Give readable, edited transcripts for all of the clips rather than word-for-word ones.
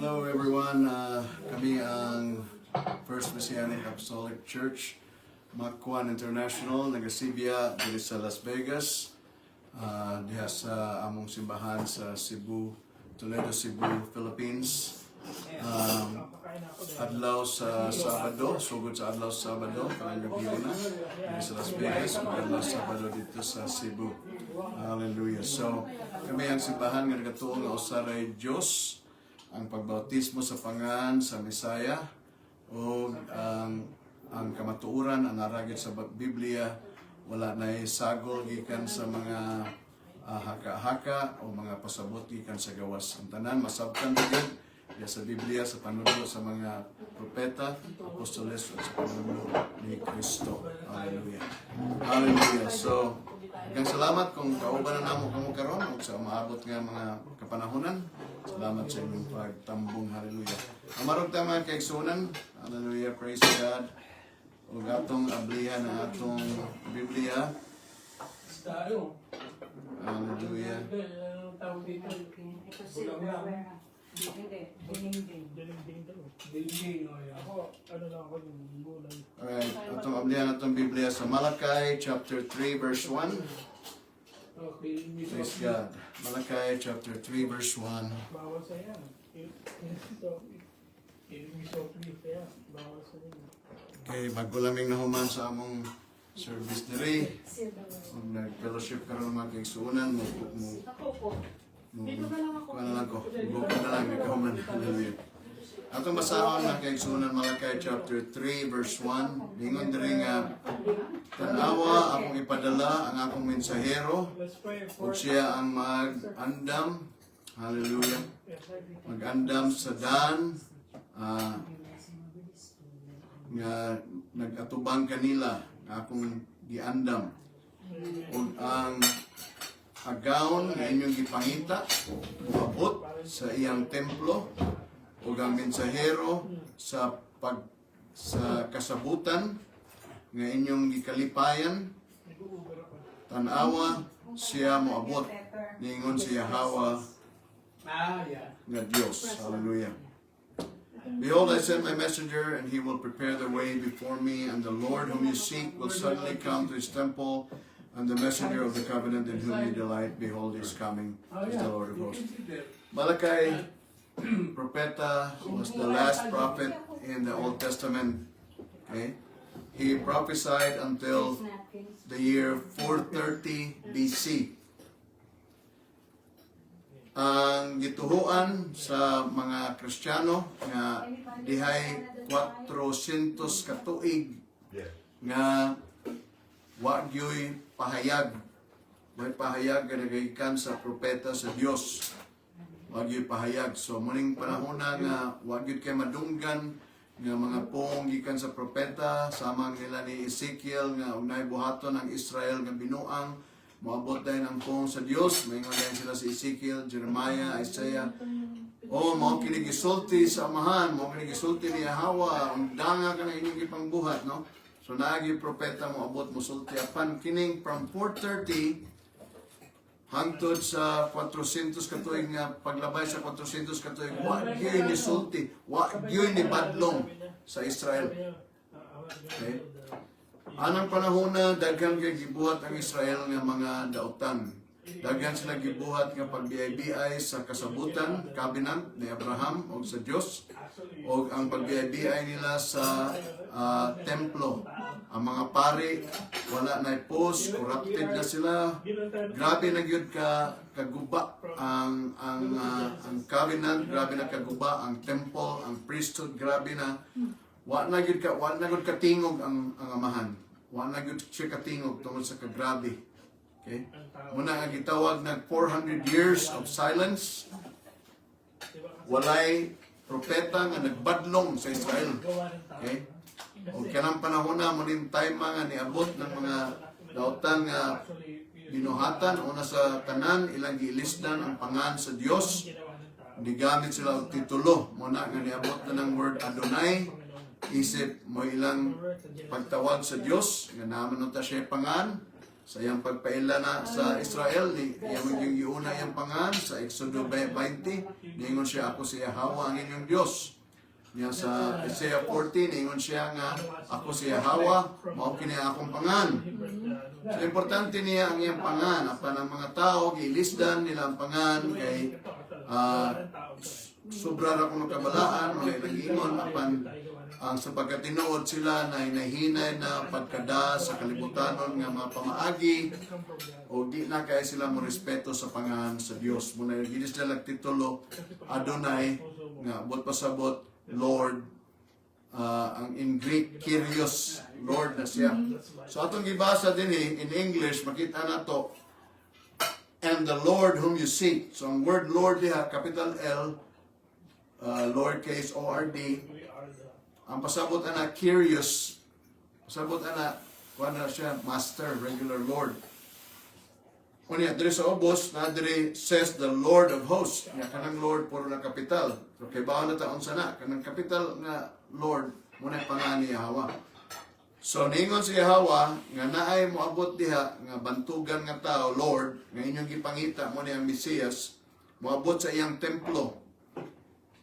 Hello everyone, kami ang First Messianic Apostolic Church, Makwan International, nagasibya dito sa Las Vegas, diha sa among simbahan sa Cebu, Toledo, Cebu, Philippines. Adlaw sa Sabado, sugod sa adlaw sa Sabado, kanyang na dito sa Las Vegas, adlaw sa Sabado dito sa Cebu. Hallelujah. So, kami ang simbahan nga nagatuon nga usaray Dios, ang pagbautismo sa pangan sa Mesaya o ang kamatuoran ang naragit sa Biblia, wala na sagol gikan sa mga haka-haka o mga pasabot gikan sa gawas. Ang tanan masabtan gyud sa Biblia sa panudlo sa mga propeta, apostoles at sa panudlo ni Kristo. Hallelujah. Hallelujah. So, hanggang salamat kung kauban na namo kamo karon ug sa maabot nga mga kapanahonan. Salamat sa inyong pagtambong. Hallelujah. Amarog ta mga kaigsunan. Hallelujah. Praise God. Ug atong ablihan ang atong Biblia. Hallelujah. Alright, atong ablihan atong Biblia sa Malakay chapter 3 verse 1. Praise God. Malakay chapter 3 verse 1. Okay, magbulaming na human sa among service diri. Kung nag-fellowship karon mga kaigsunan, kuha na lang ko. Bukod na lang, nagkahuman. Hallelujah. Atong basahon mga kaigsunan, Malakay chapter 3 verse 1. Lingon diri nga, tanawa akong ipadala ang akong mensahero ug siya ang mag-andam. Hallelujah. Mag-andam sa Dan nga nag-atubang kanila nga akong giandam. Ug ang agawon nga inyong gipangita moabot sa iyang templo ug ang mensahero sa kasabutan nga inyong gikalipayan, tanawa siya moabot ningon siya Hawa nga Dios. Hallelujah. Behold, I send my messenger, and he will prepare the way before me, and the Lord whom you seek will suddenly come to his temple, and the messenger of the covenant in whom you delight, behold, he is coming, is the Lord of hosts. Malakay, propeta, was the last prophet in the Old Testament. Okay? He prophesied until the year 430 BC. Ang gituhuan sa mga Kristiyano nga dihay 400 katuig nga wa gyoy pahayag. May pahayag nga nagaikan sa propeta sa Dios. Wa gyoy pahayag. So muning panahon na nga wa gyud kay madunggan nga mga pong gikan sa propeta samang nila ni Ezekiel nga unay buhaton ang Israel nga binuang. Moabot dahil ang pong sa Diyos. May nga dahil sila si Ezekiel, Jeremiah, Isaiah. Mga kinigisulti sa amahan, mga kinigisulti ni Hawa, ang danga ka na inyong ipangbuhat, no? So naagi propeta moabot mo sulti apan kining from 430 hangtod sa 400 katuig nga paglabay sa 400 katuig, wa gyud ni sulti, wa gyud ni badlong sa Israel. Okay? Anang panahon na daghan kay gibuhat ang Israel nga mga dautan. Daghan sila gibuhat nga pagbiay-biay sa kasabutan, covenant ni Abraham o sa Dios, o ang pagbiay-biay nila sa templo. Ang mga pari wala na post, corrupted na sila. Grabe na gyud kaguba ang covenant, grabe na kaguba ang temple, ang priesthood, grabe na wa na gyud katingog ang amahan. Wa na gyud siya katingog tungod sa kagrabe. Okay? Muna nga gitawag nag 400 years of silence. Walay propeta nga nagbadlong sa Israel. Okay? O kanang panahon na muning time nga niabot ng mga dautan nga binuhatan una sa tanan ilang gilisdan ang pangan sa Dios. Digamit sila og titulo muna nga niabot na ng word Adonai. Isip mo ilang pagtawag sa Dios nga naman ta siya pangan sa iyang pagpaila na sa Israel, yung iuna iyang pangan sa Exodo 20, ningon siya, ako si Yahweh ang inyong Diyos. Niya sa Isaiah 14, ningon siya nga, ako si Yahweh, mao kini akong pangan. So, importante niya ang iyang pangan. Apan ang mga tao, gilisdan nila ang pangan, kay sobra ra kuno kabalaan, mga nag-ingon, apan ang sapagkat tinuod sila na hinahinay na pagkada sa kalibutanon nga mga pamaagi o di na kaya sila mo respeto sa pangan sa Dios. Muna yung ginis na titulo Adonai nga bot pasabot Lord, ang in Greek Kyrios, Lord na siya. So atong gibasa din in English makita na to, and the Lord whom you seek. So ang word Lord diha capital L, lowercase O-R-D. Ang pasabot na Kyrios, pasabot na kuha siya, Master, regular Lord. Kunya, diri sa obos, na diri says the Lord of hosts. Nga kanang Lord, puro na kapital. So, kay bawa na taon sana, kanang kapital nga Lord, muna pangan ni Yahweh. So, ningon si Yahweh, nga naay mo abot diha, nga bantugan nga tao, Lord, nga inyong gipangita mo ni ang Mesiyas, mo abot sa iyang templo.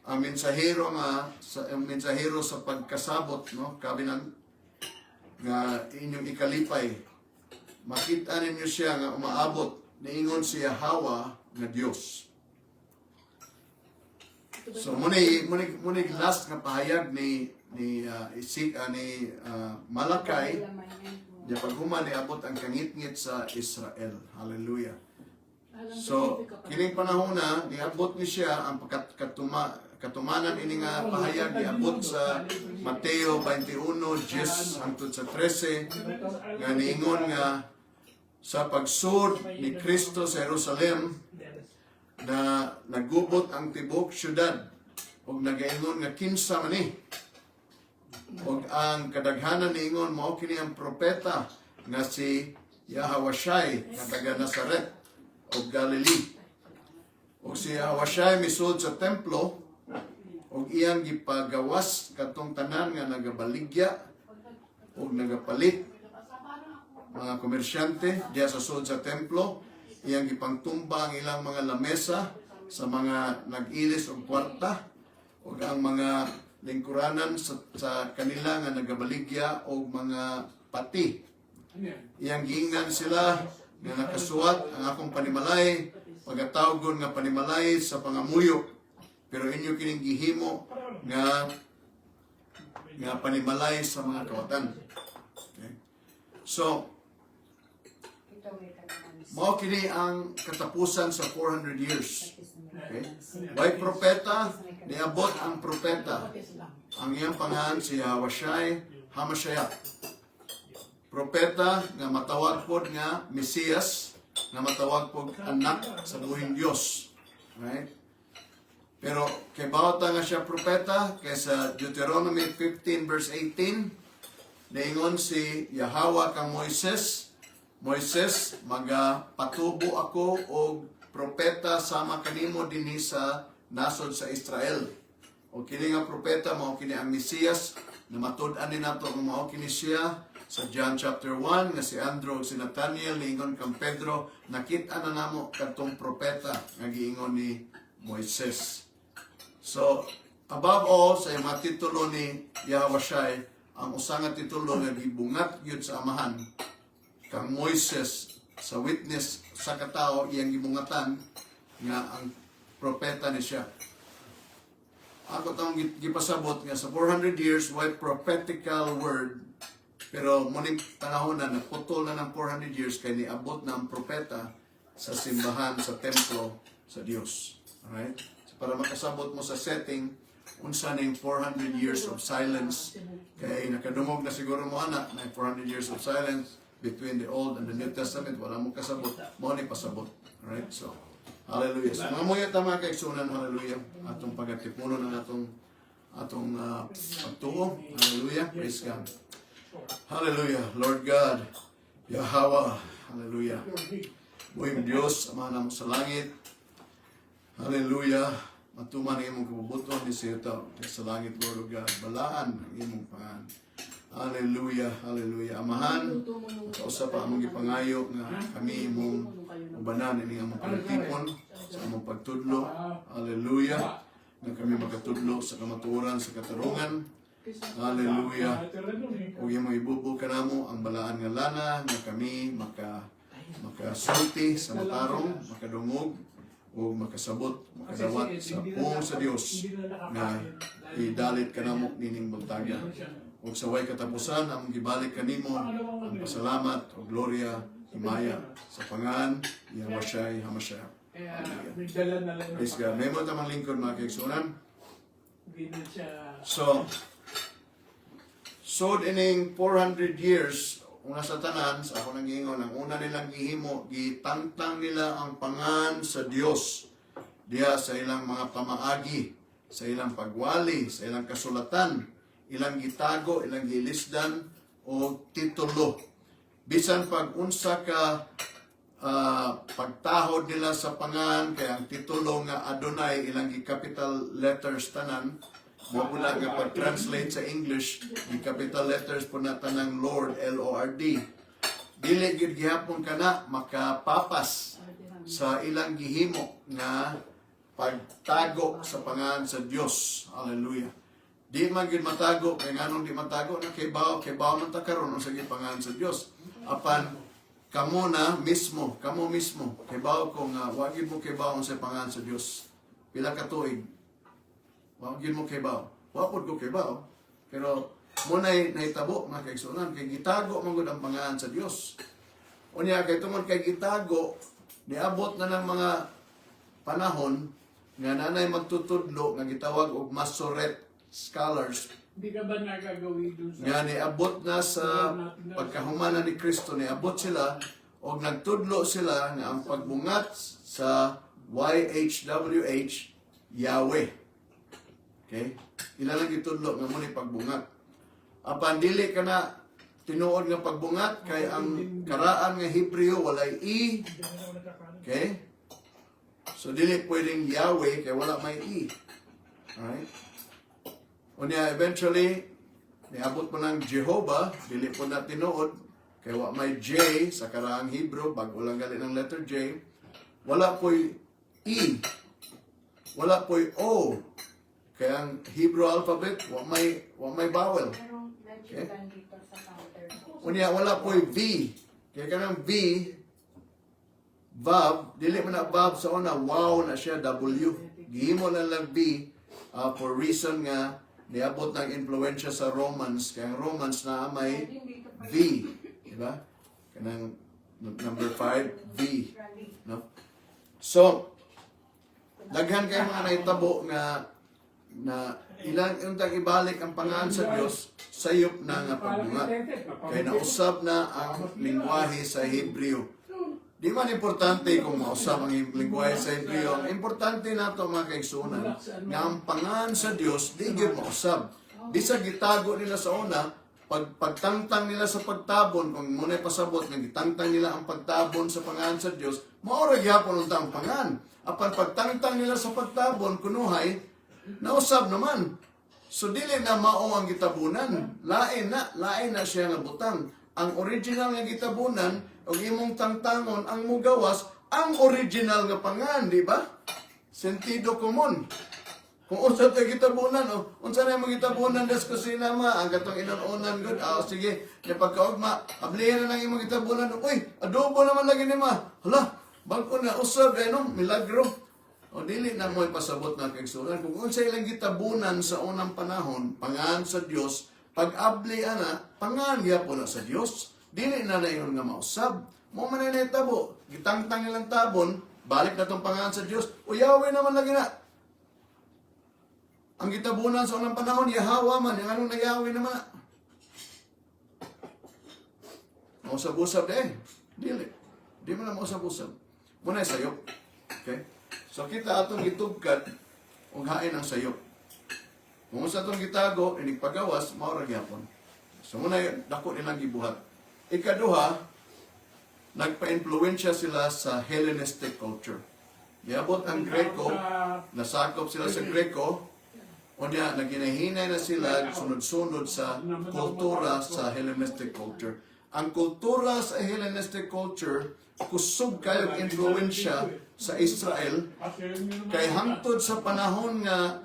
Ang mensahero sa pagkasabot, no, kabinan nga inyong ikalipay, makita ninyo siya nga umaabot, niingon si Yahweh nga Dios. So muni last nga pahayag ni Malakay, ya paghuman niabot ang kangit-ngit sa Israel. Hallelujah. So, kining panahon na, niabot ni siya ang katumanan ini nga pahayag, niabot sa Mateo 21:10 hangtod sa 13, nga niingon nga sa pagsud ni Kristo sa Jerusalem, na nagubot ang tibok syudad, ug nagaingon nga kinsa man ni. Ug ang kadaghanan niingon, mao kini ang propeta nga si Yahawashai, nga taga Nazaret o Galilee. O si Yahawashai misud sa templo o iyang gipagawas katong tanan nga nagabaligya o nagapalit mga komersyante diya sa sud sa templo. Iyang gipangtumba ang ilang mga lamesa sa mga nag-ilis o kwarta o ang mga lingkuranan sa kanila nga nagabaligya o mga pati. Iyang giingnan sila nga nakasuwat ang akong panimalay, pagkatawgon nga panimalay sa pangamuyo. Pero inyo kining gihimo nga panimalay sa mga kawatan. Okay? So, mao kini ang katapusan sa 400 years. Okay? Way propeta, niabot ang propeta. Ang iyang pangalan si Yahwashai Hamashiach. Propeta nga matawag pod nga Mesiyas, nga matawag pod anak sa buhing Dios. Right? Pero kay bawata nga siya propeta, kaysa Deuteronomy 15 verse 18, naingon si Yahweh kang Moises, magapatubo ako og propeta sama kanimo dinhi sa nasod sa Israel. O kini nga propeta mao kini ang Mesiyas, na matud-an ni nato nga mao kini siya sa John chapter 1 nga si Andrew ug si Nathaniel niingon kang Pedro, nakita na namo kadtong propeta nga giingon ni Moises. So above all sa mga titulo ni Yahwashai, ang usa nga titulo nga gibungat gyud sa amahan kang Moises sa witness sa katao, iyang gibungatan nga ang propeta ni siya. Ako taong gipasabot nga sa 400 years white prophetical word, pero muning panahon na naputol na ng 400 years kay niabot na ang propeta sa simbahan, sa templo sa Dios. Alright? So para makasabot mo sa setting unsa ning 400 years of silence, kay nakadumog na siguro mo anak na 400 years of silence between the Old and the New Testament, wala mong kasabot, mo ni pasabot. Alright? So, hallelujah. So, mga mga tama kaigsunan, hallelujah. Atong pagatipuno ng atong pagtuo. Hallelujah. Praise God. Hallelujah. Lord God, Yahweh, hallelujah. Buhing Diyos, Ama naman sa langit. Hallelujah. Matuman ang imong kabubuton ni Siyota sa langit, Lord God. Balaan ang imong pangan. Hallelujah, hallelujah. Amahan, kausa pa among gipangayo nga kami imong ubanan ini among pagtipon sa among pagtudlo. Hallelujah. Nga kami makatudlo sa kamatuoran sa katarungan. Hallelujah. Ug imong ibubo kanamo ang balaan nga lana nga kami makasulti sa matarong, makadungog o makasabot, makadawat sa puong sa Dios nga idalit kanamo nining buntaga. Ug sa way katapusan ang gibalik kanimo ang pasalamat o gloria himaya sa pangan Yahweh Shai Hamashiach. Praise God. May mga tamang lingkod mga kaigsunan. So ining 400 years una sa tanan sa ako nang giingon ang una nilang gihimo gitangtang nila ang pangan sa Dios diha sa ilang mga pamaagi, sa ilang pagwali, sa ilang kasulatan, ilang gitago, ilang gilisdan o titulo. Bisan pag unsa ka pagtahod nila sa pangan kay ang titulo nga Adonai ilang gi-capital letters tanan. Mo pula nga pag-translate sa English, gi-capital letters po na tanang Lord, L-O-R-D. Dili gid gihapon kana makapapas sa ilang gihimo nga pagtago sa pangan sa Dios. Hallelujah. Di man gid matago, kay nganong di matago na kay bao man ta karon sa gipangan sa Dios. Apan kamo mismo, kay bao ko nga wa gid mo kay bao sa pangan sa Dios. Pila ka tuig. Wa gid mo kay bao. Wa pud ko kay bao. Pero mo nahitabo mga kaigsunan kay gitago man gud ang pangan sa Dios. Unya kay tungod kay gitago, niabot na ng mga panahon nga nanay magtutudlo nga gitawag og Masoret scholars. Hindi ka ba nagagawin dun sa... Nga niabot na sa pagkahumana ni Kristo, niabot sila o nagtudlo sila nga ang pagbungat sa YHWH, Yahweh. Okay? Ilan lang itudlo nga muna pagbungat. Apan dili ka na tinuod nga pagbungat kay ang karaan nga Hebreo walay I. Okay? So dili pwedeng Yahweh kay wala may I. Alright? Unya eventually niabot po ng Jehovah, dili po na tinuod kay wa may J sa karaang Hebrew, bago lang gali ng letter J. Wala po'y E. Wala po'y O. Kaya ang Hebrew alphabet wa may vowel. Okay? Unya wala po'y V. Kaya kanang V, Vav, dili man na Vav sa una, wow na siya, W. Gihimo na lang V for reason nga niabot ng influensya sa Romans, kaya ang Romans na may V, diba? Kanang number 5, V, no? So, daghan kayo mga naitabo na ilang untang ibalik ang pangan sa Dios sayop na nga pagbungat. Kaya nausab na ang lingwahe sa Hebreo. Di man importante kung mausab ang lingwahe sa Hebreo. Ang importante nato mga kaigsunan nga ang pangan sa Dios di gyud mausab. Bisag gitago nila sa una, pagtangtang nila sa pagtabon, kung muna'y pasabot nga gitangtang nila ang pagtabon sa pangan sa Dios, mao ra gyapon unta ang pangan. Apan pagtangtang nila sa pagtabon kunuhay, nausab naman. So dili na mao ang gitabunan. Lain na siya nga butang. Ang original nga gitabunan o imong tangtangon ang mugawas ang original nga pangan, di ba? Sentido komon. Kung unsa tayo gitabunan, unsa na yung gitabunan des kusina ma, ang katong inununan good, sige, na pagkaugma, ablihan na ng imong gitabunan, uy, adobo naman lagi ni ma, hala, bangko na, usab, milagro. O dili na mo ipasabot na kaigsunan. Kung unsa ilang gitabunan sa unang panahon, pangan sa Dios, pag-abli ana, pangan gyapon na sa Dios. Dili na yun nga mausab. Mo man na tabo, gitangtang nilang tabon, balik na tong pangan sa Dios. O Yahweh naman lagi na. Ang gitabunan sa unang panahon, Yahweh man, yung anong na Yahweh naman. Mausab-usab dili. Di mo na mausab-usab. Muna sayop. Okay? So kita atong gitugkad ug hain ang sayop. Kung sa atong gitago inig pagawas mao ra gyapon. So muna dako nilang gibuhat. Ikaduha, nagpa-impluwensya sila sa Hellenistic culture. Giabot ang Greko, nasakop sila sa Greko. O niya, naginahinay na sila sunod-sunod sa kultura sa Hellenistic culture. Ang kultura sa Hellenistic culture, kusog kayong influensya sa Israel, kay hangtod sa panahon nga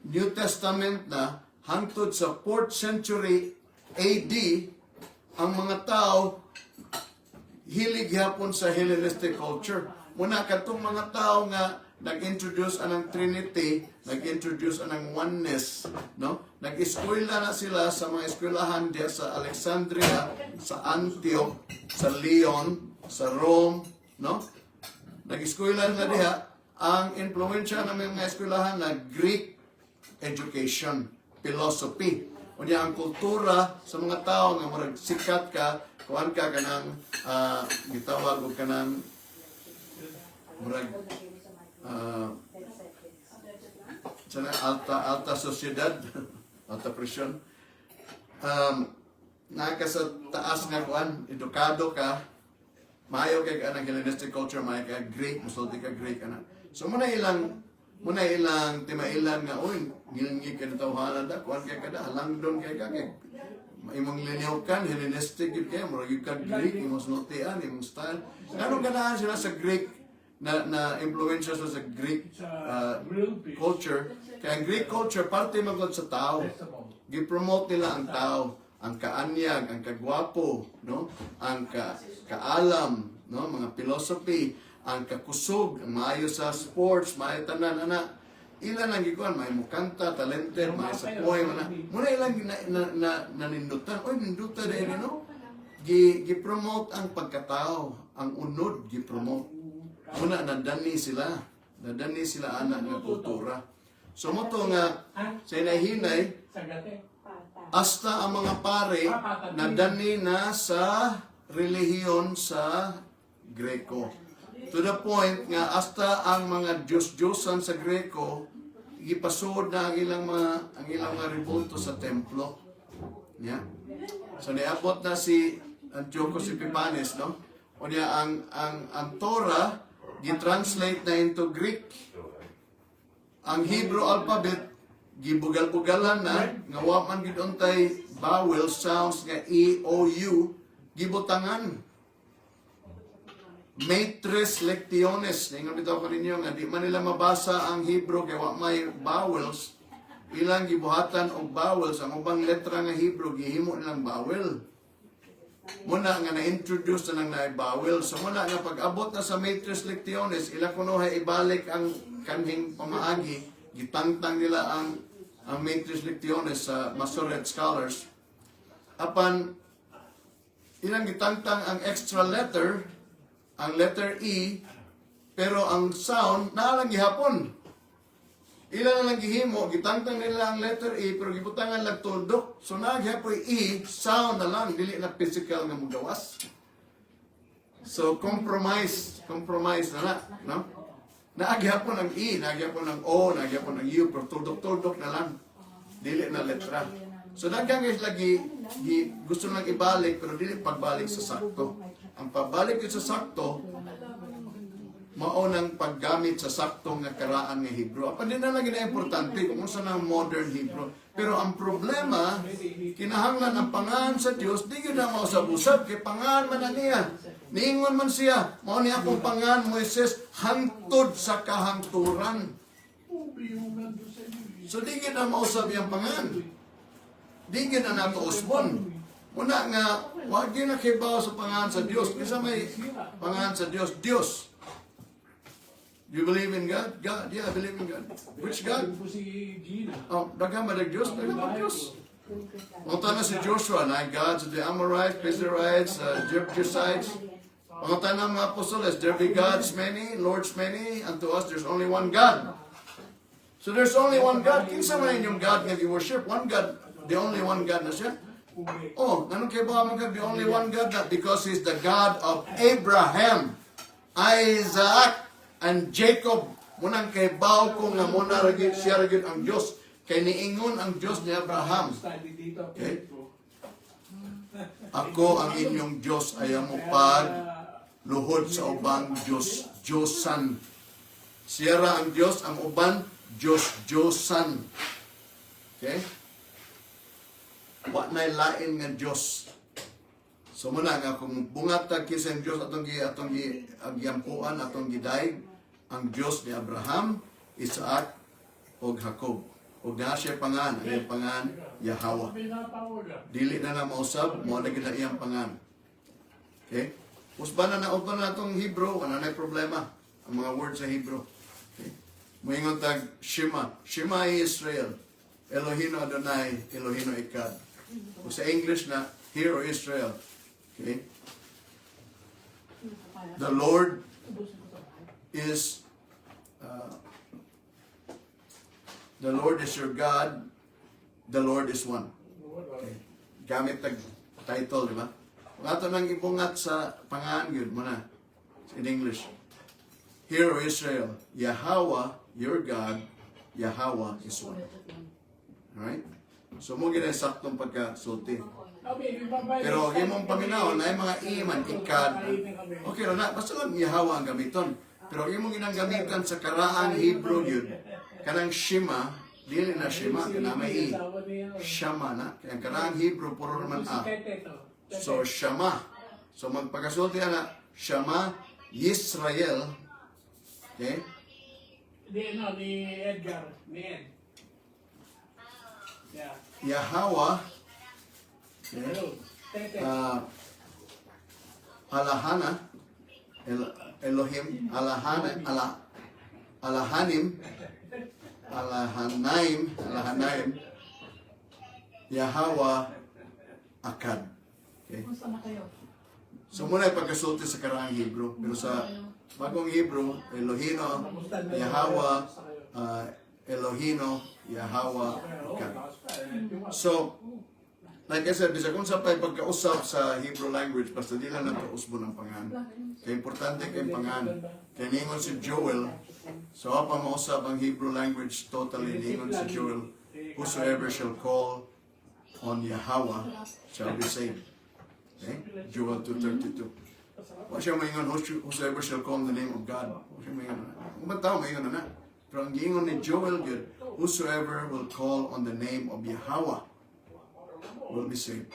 New Testament na, hangtod sa 4th century AD, ang mga tao hilig hapon sa Hellenistic culture. Muna katong mga tao nga nag-introduce anang Trinity, nag-introduce anang oneness, no? Nag-eskwela na sila sa mga eskwelahan diya sa Alexandria, sa Antioch, sa Lyon, sa Rome, no? Nag-eskwela na diha ang influensya ng mga eskwelahan na Greek education, philosophy. O diya ang kultura sa mga tao nga murag sikat ka, kuan ka kanang gitawag og kanang murag sana alta sociedad, alta presyon. Naka sa taas nga kuan, edukado ka, maayo kay kanang Hellenistic culture, maayo ka Greek, musulti ka Greek ana. So muna ilang timailan nga oy, ngilngi ka tawhanan da, kuan kay kada halangdon kay ka kay imong linyaw kan Hellenistic gid kay murag ka Greek, imong sultian, imong style. Ngano ganahan sila sa Greek na influensya sa Greek culture. Kaya ang Greek culture, parte magod sa tao. Gipromote nila ang tao, ang kaanyag, ang kagwapo, no? Ang kaalam, no? Mga philosophy, ang kakusog, ang maayo sa sports, maayo tanan, ana. Ilan ang gikuan, may mukanta, talented, may sa poem, ana. Muna ilang nanindutan. Oy, nindutan din, no? Gipromote ang pagkatao, ang unod, gipromote. Muna, nadani sila anak ng kultura. So mo to nga, sa inahinay, hasta ang mga pare, nadani na sa relihiyon sa Greko. To the point nga, hasta ang mga Diyos-Diyosan sa Greko, ipasod na ang ilang mga rebulto sa templo. Yeah? So niabot na si Antiochus Epiphanes, no? O niya, ang Torah, gitranslate na into Greek. Ang Hebrew alphabet, gibugal-bugalan na, nga waman giduntay vowel sounds nga E, O, U, gibutangan. Matres lectiones. Ingon dito ko ninyo nga, di man nila mabasa ang Hebrew kaya wa may vowels. Ilang gibuhatan og vowels. Ang ubang letra nga Hebrew, gihimo nilang vowel. Muna nga na-introduce na ng bawel. So muna nga pag-abot na sa matres lectiones, ila kunuhay ibalik ang kanhing pamaagi, gitangtang nila ang matres lectiones sa Masoret scholars. Apan, ilang gitangtang ang extra letter, ang letter E, pero ang sound, naalang gihapon. Ilan na lang gihimo, gitangtang nila ang letter E, pero gibutangan lang tuldok. So nagyapoy E, sound na lang, dili na physical nga mugawas. So compromise na no? Naagyapon ang E, naagyapon ang O, naagyapon ang U, pero tuldok-tuldok na lang. Dili na letra. So daghang guys lagi, gusto lang ibalik, pero dili pagbalik sa sakto. Ang pagbalik sa sakto, maunang paggamit sa saktong nga karaan nga Hebrew. Apa din na lagi na importante kung sa ng modern Hebrew. Pero ang problema, kinahanglan ang pangalan sa Dios, di yun na mausab-usab, kay pangalan man na niya. Niingon man siya, mao ni akong pangalan Moises, hangtod sa kahangturan. So di yun na mausab yung pangalan. Di yun na nato usbon. Muna nga, wag yun na kibaw sa pangalan sa Dios. Kasi may pangalan sa Dios, Dios. You believe in God? God, yeah, I believe in God. Which God? Oh, daghang madag Diyos, daghang mag Diyos. Mga na si Joshua, na gods of the Amorites, Perizzites, Jebusites. Mga ng mga apostoles, there be gods many, lords many, unto us there's only one God. So there's only one God. Kinsa man yung God nga i-worship? One God, the only one God na siya. Oh, nanong kaya ba mga the only one God na? Because He's the God of Abraham, Isaac, and Jacob. Munang kay baw ko nga muna ragid siya ragid ang Dios, kay niingon ang Dios ni Abraham. Okay? Ako ang inyong Dios, ayaw mo pag luhod sa ubang Dios, Diyosan. Siya ra ang Dios, ang uban Diyosan. Okay? Wa nay lain nga Dios. So muna nga kung bungatag kisang Dios atong agyampuan atong gidaig ang Dios ni Abraham, Isaac ug Jacob. Ug na siya pangan, ang iyang pangan Yahweh. Dili na na mausab, mo na gid iyang pangan. Okay? Usban na uban na itong Hebrew, wala na problema ang mga words sa Hebrew. Okay? Moingon tag Shema. Shema Israel. Elohino Adonai, Elohino Echad. O sa English na, Hear O Israel. Okay? The Lord is the Lord is your God. The Lord is one. Okay. Gamit tag title, di ba? Ato nang ibungat sa pangaan yun muna in English. Hear O Israel, Yahweh, your God, Yahweh is one. Alright? So mo gina saktong pagkasulti. Pero imong paminaw na yung mga iman, ikad. Okay, na basta lang Yahweh ang gamiton. Pero imong ginang gamitan sa karaang Hebrew yun, kanang Shema, dili na Shema, kana may Shama na. Kaya karaang Hebrew, puro naman So, Shama. So, magpakasulti na, Shama, Yisrael. Okay? Ni Edgar. Ni Ed. Yeah. Yahweh. Okay? Alahana. Elohim. Alahanaim. Yahweh. Akad. Okay? So muna yung pagkasulti sa karaang Hebrew. Pero sa bagong Hebrew, Elohino, Yahweh, Elohino, Yahweh, Akad. So, like I said, bisa kung sa tayo pagkausap sa Hebrew language, basta di lang nagkausbo ng pangan. Kaya importante kayong pangan. Kaya ningon si Joel, so apa mausap ang Hebrew language totally, ningon si Joel, whosoever shall call on Yahweh shall be saved. Okay? Joel 2:32. Wa siya maingon, whosoever shall call on the name of God. Wa siya maingon. Kung ba't tao maingon na? Pero ang gingon ni Joel yun, whosoever will call on the name of Yahweh will be saved.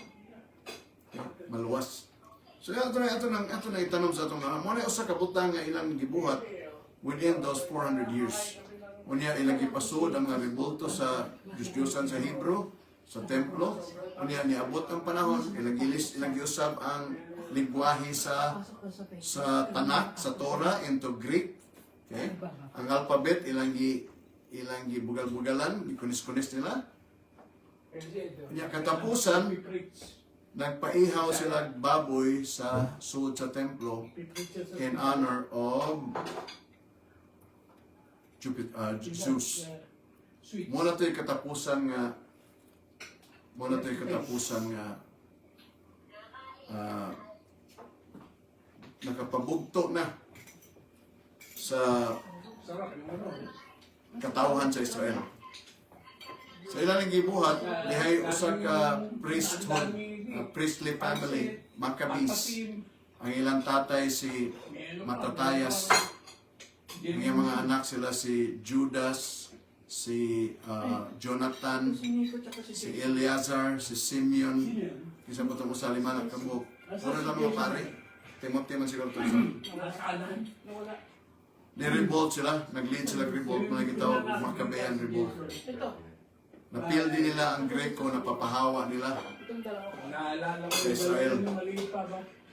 Okay? Maluwas. So ito na itanong sa itong mga. Muna usa ka butang nga ilang gibuhat within those 400 years. Unya ilang ipasud ang mga rebulto sa Diyos-Diyosan sa Hebrew, sa templo. Unya niabot ang panahon, ilang giusab ang lingwahe sa Tanakh, sa Torah into Greek. Okay? Ang alphabet ilang gibugal-bugalan, gikunis-kunis nila. Unya katapusan, nagpaihaw sila baboy sa sud sa templo in honor of Zeus. Muna to'y katapusan nga nakapabugto na sa katawhan sa Israel. Sa ilang gibuhat, dihay usa ka priesthood, priestly family, Maccabees. Ang ilang tatay si Matatayas. Ang iyang mga anak sila si Judas, si Jonathan, si Eleazar, si Simeon. Isa po itong sa lima ng kabuk. Puro lang mga pare. Timothy man siguro ito. Ni-revolt sila. Nag-lead sila revolt. Mga gitawag Maccabean revolt. Napil din nila ang Greko na papahawa nila sa Israel.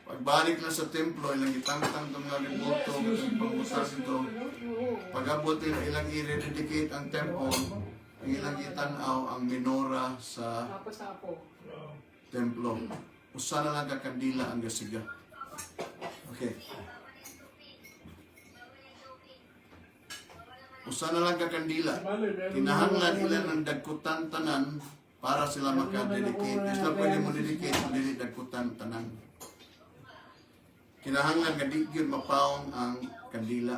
Pagbalik na sa templo, ilang itang-tang itong mga revolto, ilang pagbutas ito. Pag-abot nila, ilang i-rededicate ang temple, ang ilang itanaw ang minora sa templo. Usa na lang kakandila ang gasiga. Okay. Usa na lang kakandila. Kinahanglan ilan ng dagkutan tanan para sila makadedicate. Sila pwede mo dedicate, hindi dagkutan tanan. Kinahanglan nga di gyud mapaong ang kandila.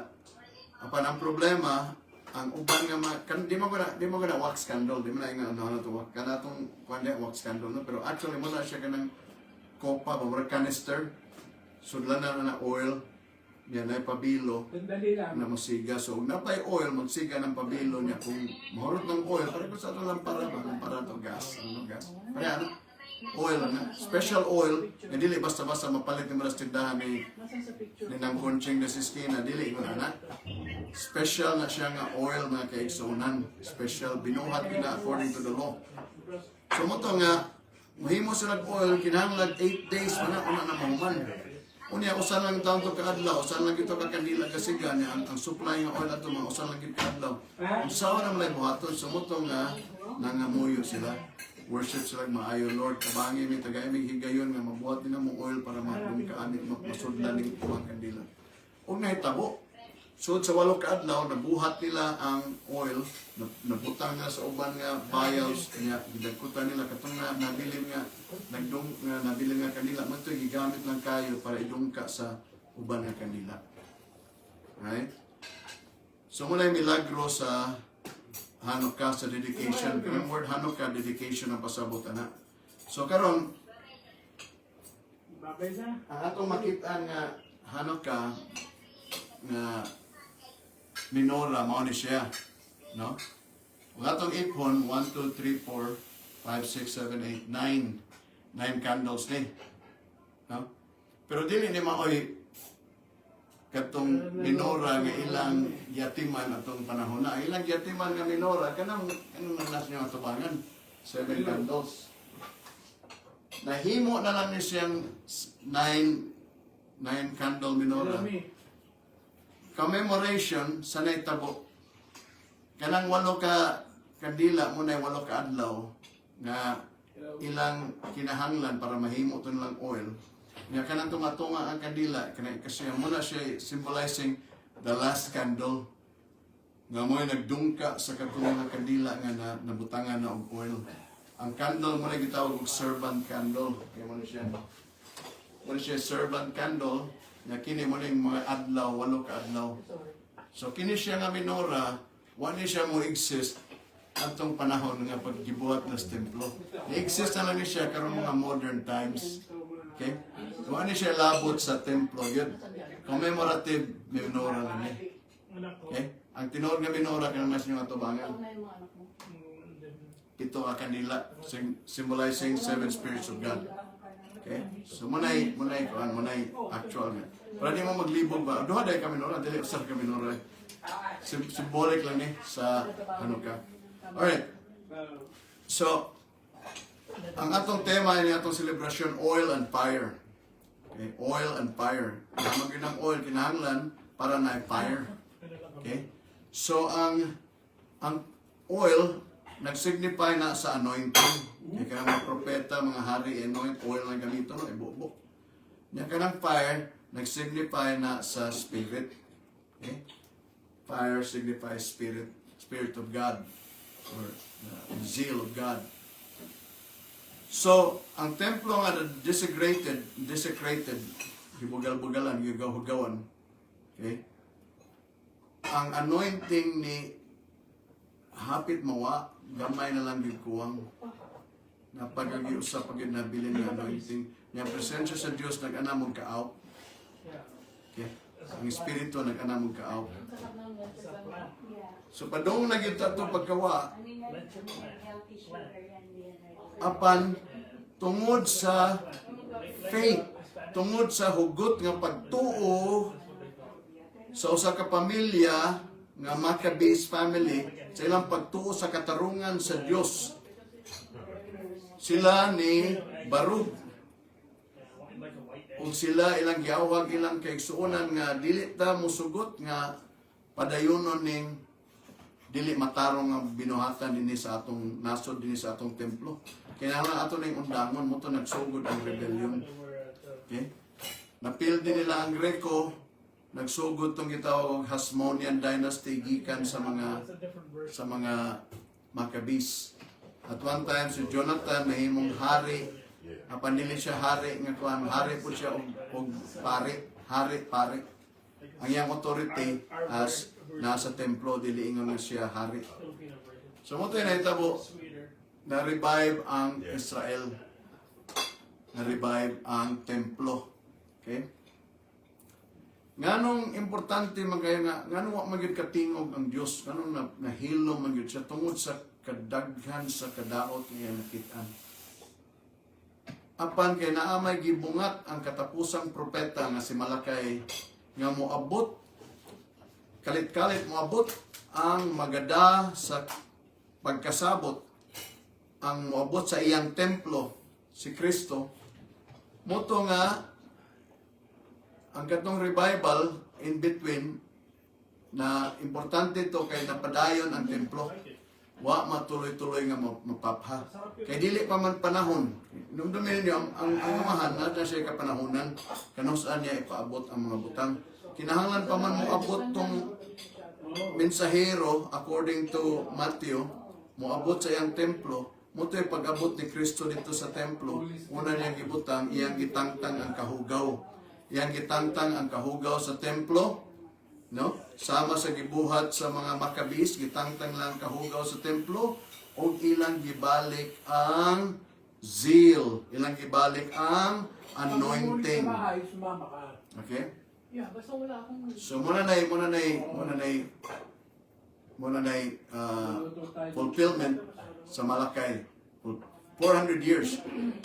Apan ang problema, ang uban nga di mo gana wax candle, di mo na nga ano to wax kanatong kuande wax candle no, pero actually mo na siya kanang kopa or canister. Sudlan na oil, yan ay pabilo Sandali lang. na masiga. So, kung napay oil, magsiga ng pabilo niya. Kung mahurot ng oil, parang sa ito lampara to gas. Ano gas? Kaya ano? Oil na. Special oil, na dili basta-basta mapalit ng malas tindahan ni nang kunching na siskina, dili ko na. Special na siya nga oil na kaigsunan. Special, binuhat na according to the law. So, mo to nga, mahimo sila oil, kinahanglan 8 days, una na mahuman. Unya, usan lang taon to kaadlaw, usan lang ito kakandila kasiga niya, ang supply ng oil ato, mga usan lang ito kaadlaw. Kung saan na malay buhaton, sumutong nga, nangamuyo sila. Worship sila, maayo, Lord, kabangi may tagay, may higayon nga, mabuhat din mo oil para magkaanit, masudlan ng kuwang kandila. Huwag na itabo. So, sa 8 kaadlaw, nabuhat nila ang oil, nabutang nga sa uban nga vials, kanya gidagkutan nila, katong na nabilin nga, nabilin nga kanila, man ito gigamit lang kayo para idungka sa uban nga kanila. Right? So, muna yung milagro sa Hanukkah, sa dedication. Kanang word Hanukkah, dedication ang pasabot na. So, karon Babay na. ang atong makita nga Hanukkah, nga minora, mao ni siya. No? Ang atong ipon, 1, 2, 3, 4, 5, 6, 7, 8, 9. 9 candles ni. No? Pero dili ni maoy katong minora nga ilang yatiman atong panahon na. Ilang yatiman nga minora, kanang nanas niyo atubangan. 7 candles. Nahimo na lang ni siyang 9 candle minora. Commemoration sa naitabo. Kanang 8 ka kandila mo na 8 ka adlaw nga ilang kinahanglan para mahimo ito nilang oil. Nga kanang tunga-tunga ang kandila, kasi muna siya symbolizing the last candle. Nga mo'y nagdungka sa katungang kandila nga nabutangan na og oil. Ang candle mo na gitawag og servant candle. Kaya mo na siya servant candle. Nga kini mo ning mga adlaw, 8 ka adlaw. So kini siya nga minora, wala siya mo exist atong panahon nga paggibuhat na sa templo. I-exist na lang ni siya karon mga modern times. Okay? Wala siya labot sa templo yun. Commemorative minora na ni. Okay? Ang tinuod nga minora kanang mas yung atubangan. Ito ka kanila, symbolizing 7 spirits of God. Okay? So munay actual nga. Para di mo maglibog ba? Duha day kami nora, dili usab kami nora. Symbolic lang ni sa Hanukkah. Alright. So ang atong tema ni atong celebration, oil and fire. Okay? Oil and fire. Ang ginang oil kinahanglan para na fire. Okay? So ang oil nag-signify na sa anointing. Kaya mga propeta, mga hari, anoint, oil na gamito, no? Ibubok. Yan ka ng fire, nag-signify na sa spirit. Okay? Fire signifies spirit, spirit of God, or zeal of God. So, ang templo nga desecrated, hibugal-bugalan, higaw-higawan. Okay? Ang anointing ni hapit mawa, gamay na lang yung kuwang na pag-agiusa pag nabilin ng anointing. Yung presensya sa Diyos nag-anamog ka-out. Okay? Ang Espiritu nag-anamog ka-out. So padong naging ito pagkawa, apan tungod sa faith, tungod sa hugot nga pagtuo sa usa ka pamilya nga Maccabees family, sa ilang pagtuo sa katarungan sa Dios. Sila ni Barug. Kung sila ilang giawag ilang kaigsuonan nga dili ta musugot nga padayonon ning dili matarong nga binuhatan dinhi sa atong nasod dinhi sa atong templo. Kinahanglan ato ning undangon mo to nagsugod ang rebellion. Okay? Napil din nila ang Greco, nagsugod tong gitawag Hasmonean dynasty gikan sa mga Maccabees. At one time si Jonathan nahimong hari, apan dili siya hari nga kuan, hari po siya og pare. Ang iyang authority as nasa templo dili ingon siya hari. So mo tay nahitabo na revive ang Israel. Na revive ang templo. Okay? Nganong importante magayo nga nganong wa magyud katingog ang Dios, nganong nahilom magyud siya tungod sa kadaghan sa kadaot nga nakit-an. Apan kay naamay gibungat ang katapusang propeta nga si Malakay nga moabot kalit-kalit moabot ang magada sa pagkasabot, ang moabot sa iyang templo si Kristo. Moto nga ang katong revival in between na importante to kay napadayon ang templo. Wa matuloy-tuloy nga mapapha. Kay dili pa man panahon. Numdumin niyo ang amahan na siya kapanahonan kanus saan niya ipaabot ang mga butang. Kinahanglan pa man moabot tong mensahero according to Matthew, moabot sa iyang templo. Moto'y pag-abot ni Kristo dito sa templo, una niyang gibutang, iyang gitangtang ang kahugaw. Iyang gitangtang ang kahugaw sa templo, no? Sama sa gibuhat sa mga Maccabees, gitangtang lang kahugaw sa templo, o ilang gibalik ang zeal, ilang gibalik ang anointing. Okay? Yeah, basta wala akong... So muna na fulfillment sa Malakay. 400 years.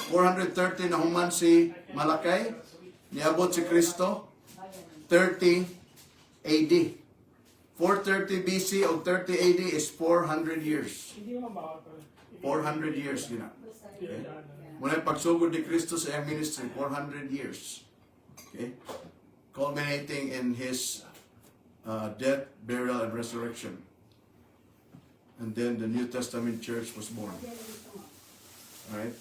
430 na human si Malakay. Niabot si Kristo. 30 AD. 430 BC o 30 AD is 400 years. Hindi naman bawat. 400 years gina. Okay? Muna pagsugod ni Kristo sa iyang ministry, 400 years. Okay? Culminating in his death, burial, and resurrection. And then the New Testament church was born. Alright?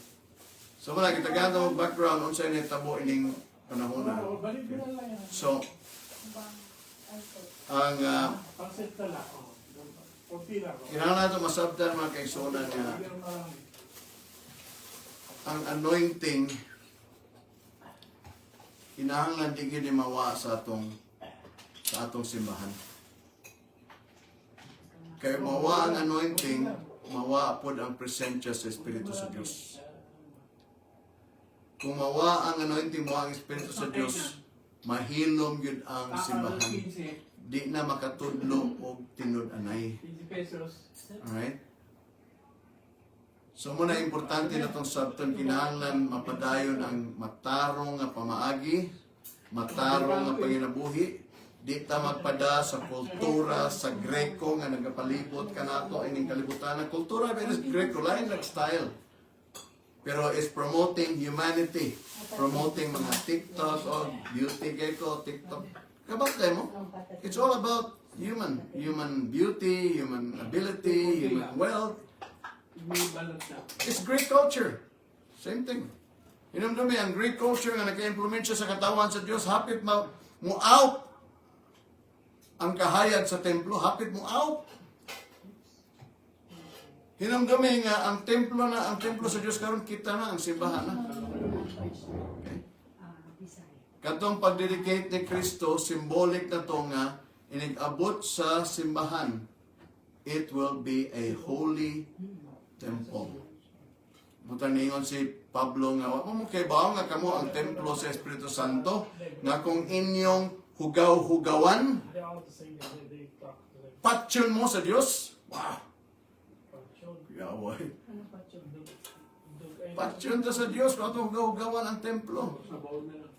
So wala, kita ganda mo background kung saan yung tabo ining panahon na. So, ang kinahanglan ito masabtan mga kaigsunan nga ang anointing kinahanglan di gini mawa sa atong simbahan. Kaya mawa ang anointing, mawa pod ang presensya sa Espiritu sa Diyos. Kung mawa ang anointing, mawa ang Espiritu sa Diyos, mahilom yun ang simbahan. Di na makatudlo o tinud-anay. Alright? So muna importante na itong sabton, kinahanglan mapadayon ang matarong nga pamaagi, matarong nga panginabuhi. Di ta magpada sa kultura sa Greko nga nagapalibot ka nato ining kalibutan. Ang kultura is Greko, lain like style. Pero is promoting humanity, promoting mga TikTok o beauty geko, TikTok. Kabantay mo? It's all about human beauty, human ability, human wealth. It's Greek culture. Same thing. Inumdumi, ang Greek culture nga naka-implement siya sa katawan sa Diyos, hapit mo out ang kahayag sa templo, hapit mo out. Hinamdumi nga ang templo sa Diyos karon kita na ang simbahan na. Okay. Katong pagdedicate ni Kristo, symbolic na to nga inigabot sa simbahan. It will be a holy temple. Mutan ningon si Pablo nga, wa mo kay bawo nga kamo ang templo sa Espiritu Santo nga kung inyong hugaw-hugawan, patyon mo sa Diyos. Wow! Yaway. Patyon ta sa Diyos, kung itong hugaw-hugawan ang templo.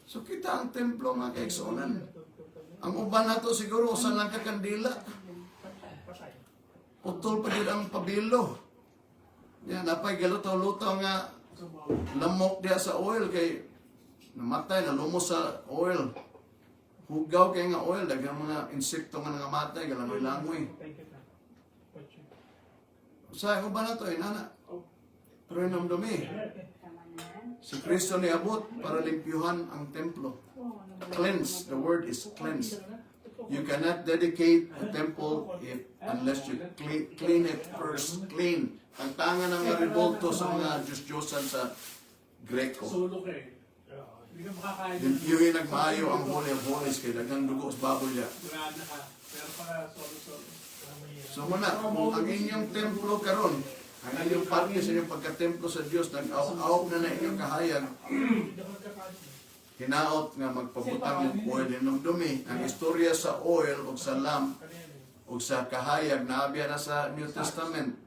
So kita ang templo mga kaigsunan. Ang uban na to siguro, usan lang kakandila. Putol pa din ang pabilo. Yan, napay galutaw-lutaw nga lamok diya sa oil kay namatay, nalumos sa oil. Hugaw kay nga oil, dagang mga insekto nga nangamatay, galangoy-langoy. Sa uban na to, nana. Pero inamdumi. Si Kristo ni abot para limpyuhan ang templo. Cleanse, the word is cleanse. You cannot dedicate a temple unless you clean it first. Clean. Ang tangan ng revolto sa mga Diyos-Diyosan sa Greko. Limpyuhin nagmaayo ang Holy of Holies kay dagang dugo sa baboy niya. So muna, kung ang inyong templo karon, ang inyong parte sa inyong pagka-templo sa Diyos, nag-aw na inyong kahayag, hinaot nga magpabutang og oil inom dumi. Ang istorya sa oil o sa lamp o sa kahayag naabya na sa New Testament.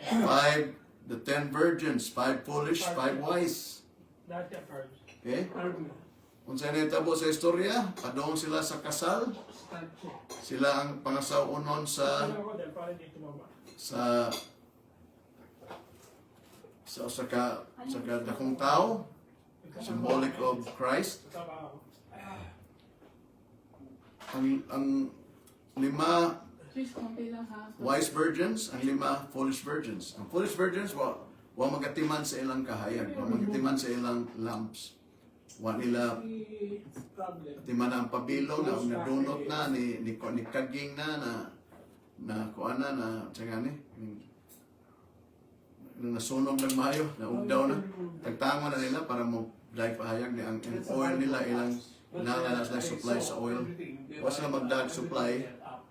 5, the 10 virgins, 5 foolish, 5 wise. Dati first. Okay? Arb. Kung saan itabo sa istorya, padong sila sa kasal. Start siya. Sila ang pangasaunon sa Ano ko dahil para dito mama. sa dakong tao, symbolic of Christ. Tama ako. Ang 5 Please, konti lang ha. wise virgins, ang 5 foolish virgins. Ang foolish virgins, wa magatiman sa ilang kahayag, wa magatiman sa ilang lamps. Wa nila Problem. timan ang pabilong na nadunot na ni kaging na kuana na tsanga ni nasunog ng mayo, na ugdaw na. Tagtango na nila para mo dahil pahayag ni ang oil nila ilang nalalas na supply sa oil. Wa sila magdag supply,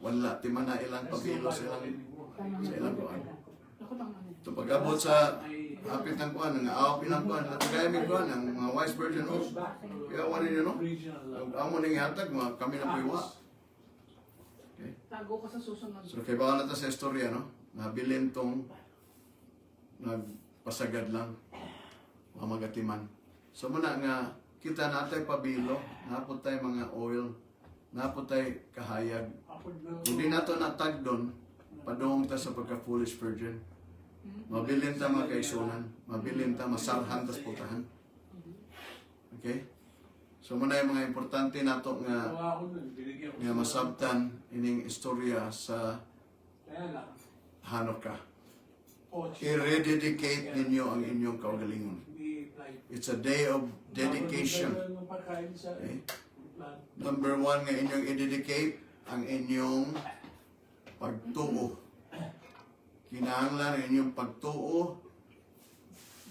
wala timan na ilang pabilo sa ilang kuan. Ako lang ano. So pag-abot sa hapit ng kuan, nga awap ilang kuan, natagay mi kuan ang mga wise virgin o. Kaya wala niyo no. Amo ning hatag mga kami na puiwa. Okay. Tago ko sa susunod. So kay baka nata sa istorya no, nabilin tong nagpasagad lang mga magatiman. So muna nga kita natay pabilo, napot tay mga oil, napot tay kahayag. Hindi nato natagdon padung ta sa pagka-foolish virgin. Mabilin ta mga kaisunan, mabilin ta masarhan tas putahan. Okay? So muna yung mga importante nato nga masabtan ining istorya sa Hanukkah. I-rededicate ninyo ang inyong kaugalingon. It's a day of dedication. Okay? Number 1 nga inyong i-dedicate ang inyong pagtuo. Kinahanglan ang inyong pagtuo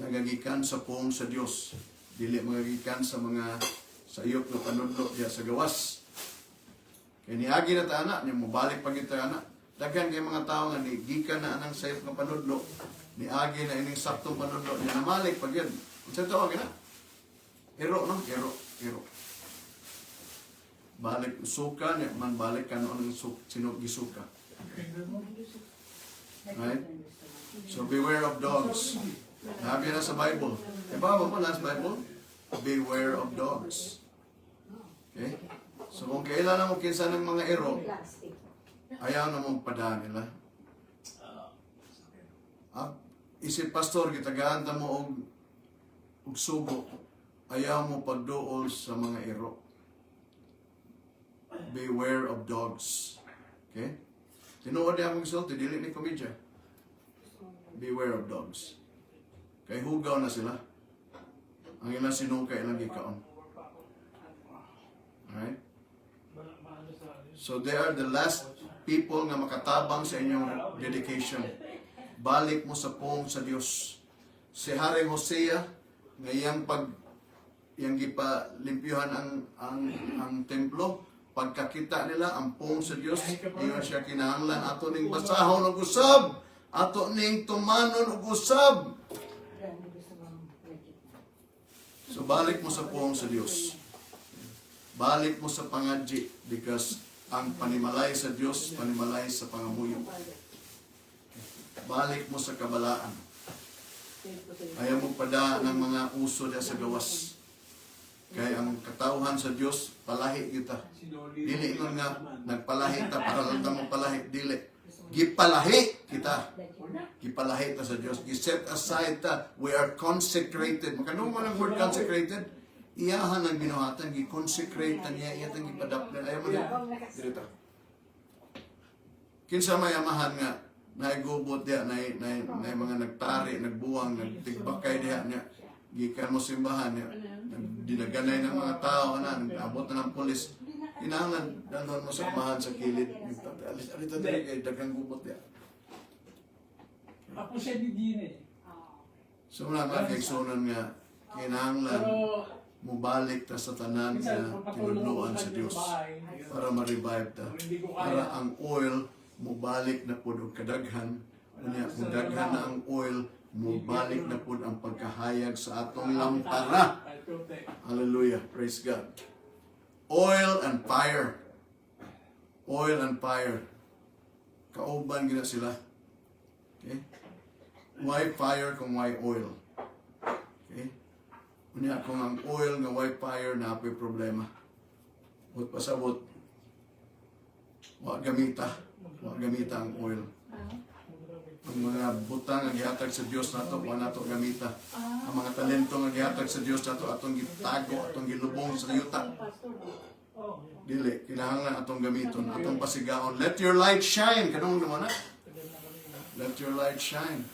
nagagikan sa pong sa Dios. Dili magagikan sa mga sayop na panudlo diya sa gawas. Kaya niagi na ta anak, niya mabalik pag ito anak. Daghan kay mga tao nga ni gikan na anang sayop ng panudlo, niagi na ining saktong panudlo, niya namalik pag yun. Unsa tawag na? Iro no? Iro. Balik suka, niya man balik ka noon ang sinog gisuka. Right? So beware of dogs. Sabi na sa Bible. Diba mo na sa Bible? Beware of dogs. Okay? So kung kailan na mo kinsa ng mga iro, ayaw na mong padaan nila. Isip pastor, gitagaan ta mo og sugo. Ayaw mo pagduol sa mga iro. Beware of dogs. Okay? Tinuod niya akong sulti, dili ni komedya. Beware of dogs. Kay hugaw na sila. Ang ilang sinuka, ilang gikaon. Alright? So they are the last people nga makatabang sa inyong dedication. Balik mo sa pong sa Dios. Si Haring Hosea, ngayang gipalimpyuhan ang templo, pagkakita nila ang pong sa Dios, iyon siya kinahanglan ato ning basahon og usab, ato ning tumanon og usab. So balik mo sa pong sa Dios. Balik mo sa pangadji because ang panimalay sa Dios, panimalay sa pangamuyo. Balik mo sa kabalaan. Ayaw mo pada ng mga uso niya sa gawas. Kaya ang katauhan sa Dios, palahi kita. Dili nun nga, nagpalahi ta para lang mo palahi. Dili. Gipalahi kita. Gipalahi ta sa Dios. Giset aside ta. We are consecrated. Makanong mo ng word consecrated? Iyahan ang binuhatan. Gi-consecrate na niya. Iyatang gipadaplan. Ayaw mo din. Dito. Kinsa may amahan nga, naigubot diya, na mga nagtari, nagbuwang, nagtigbakay diya niya. Gikan mo simbahan niya. Dinaganay ng mga tao, nag-abot na ng polis. Inangan, dalon mo sa amahan sa kilid. Alita din kay dagang gubot diya. Ako siya di din eh. So muna mga kaigsunan nga, kinahanglan mubalik ta sa tanan nga tinudloan sa Dios para ma-revive ta. Para ang oil mubalik na po og kadaghan Unya, kung daghan na ang oil, mubalik na po ang pagkahayag sa atong lampara. Hallelujah. Praise God. Oil and fire. Oil and fire. Kauban gina sila. Okay? Why fire kung why oil? Okay? Unya, kung ang oil nga why fire, na apoy problema. Huwag pasabot. Huwag gamita. Huwag gamita ang oil. Ang mga butang nga gihatag sa Dios nato, wa nato gamita. Ang mga talento nga gihatag sa Dios nato, atong gitago, atong gilubong sa yuta. Dili, kinahanglan atong gamiton, atong pasigaon. Let your light shine. Kanong naman na? Let your light shine.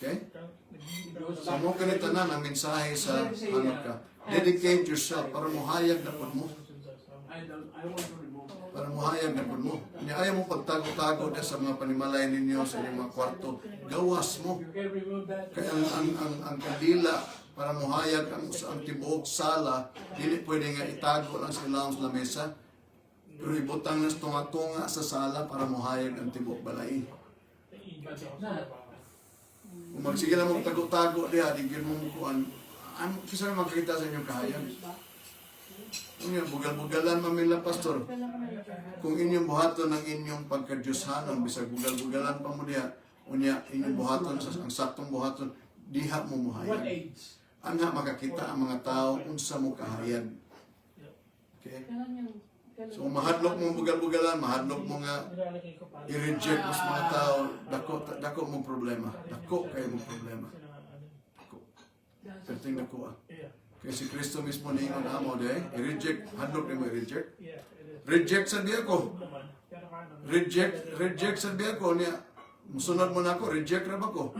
Okay? So mo kanita na ang mensahe sa Hanukkah. Dedicate yourself para muhayag na po mo. Para muhayag na po mo. Ayaw mo pagtago-tago na sa mga panimalay ninyo sa inyong mga kwarto. Gawas mo. Kaya ang kandila para muhayag ang tibuok sala, dili pwede nga itago lang sa ilawang sa lamesa. Pero ibutang na tunga-tunga sa sala para muhayag ang tibuok balay. Kung magsige lang mong tago-tago diha, digil mo kuan. Kisa na makikita sa inyong kahayag. Bugal-bugalan mamila, pastor. Kung inyong buhaton ang inyong pagkadyushanon, bisag bugal-bugalan pa mo diha, unya inyong buhaton, ang saktong buhaton, diha mo muhayag. Anga makakita ang mga tao unsa mo kahayag. Okay? So mahadlok mo bugal-bugalan, mahadlok mo nga i-reject mo sa mga tao, dako mo problema. Dako kayo mo problema. Dako. Perting dako ah. Kaya si Kristo mismo niingon amo de, i-reject, hadlok ni mo i-reject. Reject sa diya ko. Reject sa diya ko niya. Musunod mo na ako, reject ra ba ko?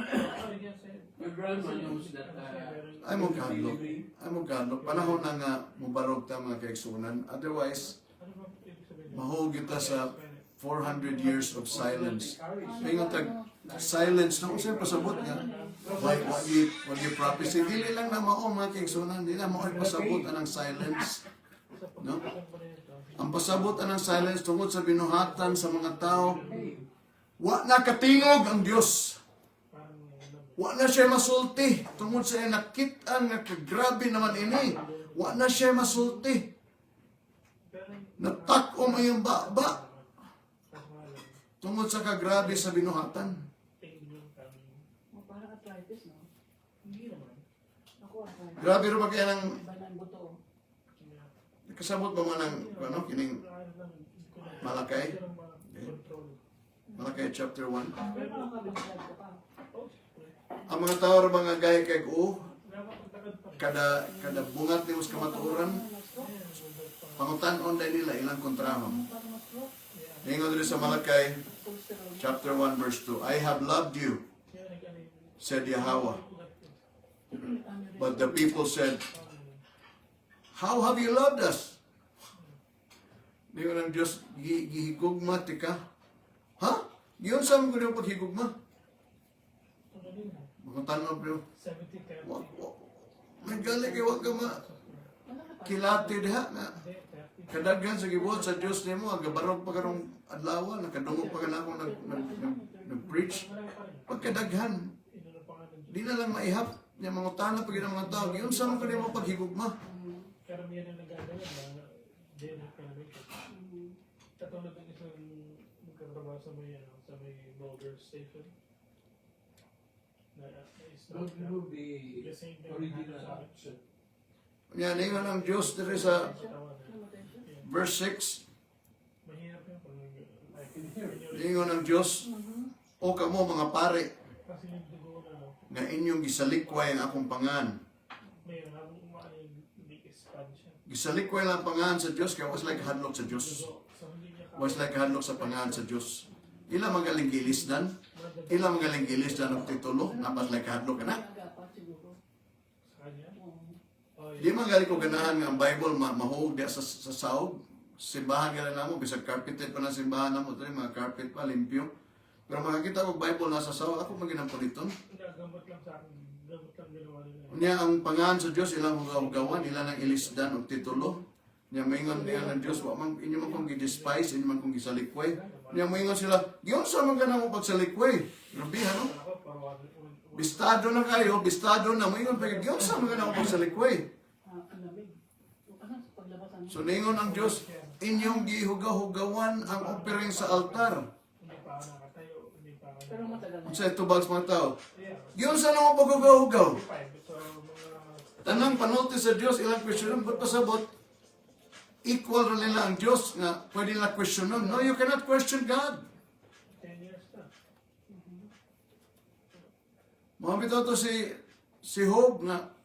Ay mo kadlok. Ay mo kadlok. Panahon na nga mubarog ta mga kaigsunan. Otherwise, mahugit ta sa 400 years of silence. Ngayon tag silence na kung saan pasabot nga. Wag you prophecy. Dili lang na mao mga kaigsunan. Dili na mao pasabot anang silence. No? Ang pasabot anang silence tungkol sa binuhatan sa mga tao. Wa na katingog ang Dios. Wa na siya masulti. Tungkol sa nakitaan nga grabe naman ini. Wa na siya masulti. Natak-om ang baba. Tungkol sa kagrabe sa binuhatan. Parang arthritis, no? Hindi naman. Ako arthritis. Grabe rin ba kaya ng Iba ng buto. kasabot ba mo ng kining Malakay? Malakay chapter 1. Pero makakabaglag ka pa. Ang mga tao rin mga gaya kay kada bungat ni sa kamatuoran, pangutan-on dahil nila ilang kontrahon. Ningon rin sa Malakay chapter 1 verse 2, I have loved you, said Yahweh. But the people said, how have you loved us? Ningon ang Diyos, gihigugma tika. Ha? Giyon sa mga kanyang paghigugma. Mga tanong bro. May gali kay wag ka kilati diha nga. Kadaghan sa gibuhat sa Dios nimo, agabarog pa karong adlaw, nakadungog pa kana akong nag-preach. Pagkadaghan, di na lang maihap niya mga tanong pag ang mga tao. Giyon sa mga kanyang paghigugma. Karamihan na nagagawin na din katulad ng isang magkatrabaho sa may Bulgar station. Don't remove the original action. Yan, ingon ang Diyos dito sa verse 6. Mahirap yun kung I can hear it. Ingon ang Diyos, o kamo mga pare, kasi yung dugo na nga inyong gisalikway ang akong pangan. may habang umaano yung big expansion. Gisalikway lang ang pangan sa Diyos, kaya was like hadlok sa Diyos. So hindi niya Was like hadlok sa pangan sa Diyos. Ila magaling gilisdan, ila magaling gilisdan og titulo, napas like hadlok ka na. Nagapat siguro. sa kanya. Di magaling ko ganahan nga ang Bible mahug diya sa sahog. Simbahan ka na mo, bisag carpeted pa na simbahan na mo, ito mga carpet pa, limpyo. Pero makakita ko Bible nasa sahog, ako maginampuliton. Gamot lang sa akin. Gamot lang ginawa nila. Unya ang pangan sa Dios ilang hugaw-hugawan, ilang ang ilisdan og titulo. Nya maingon niya ng Dios, wa man inyo man kong gi-despise, inyo man kong gisalikway. Niya moingon sila, giyon sa man kanang pagsalikway. Grabe no? Bistado na kayo, bistado na moingon pa giyon sa man kanang pagsalikway. Ang lamig. Ano sa paglabasan? So ningon ang Dios, inyong gihugaw-hugawan ang offering sa altar. Hindi pa ako nakatayo. Hindi pa ako Pero matagal na. Sa ito bags mga tao. Yeah. Giyon sa nang paghugaw-hugaw. So, mga... Tanang panulti sa Dios ilang question, ba't pasabot? Equal rin nila ang Diyos nga pwede nila question nun. No, you cannot question God. 10 years na. Mga bitaw to si Job nga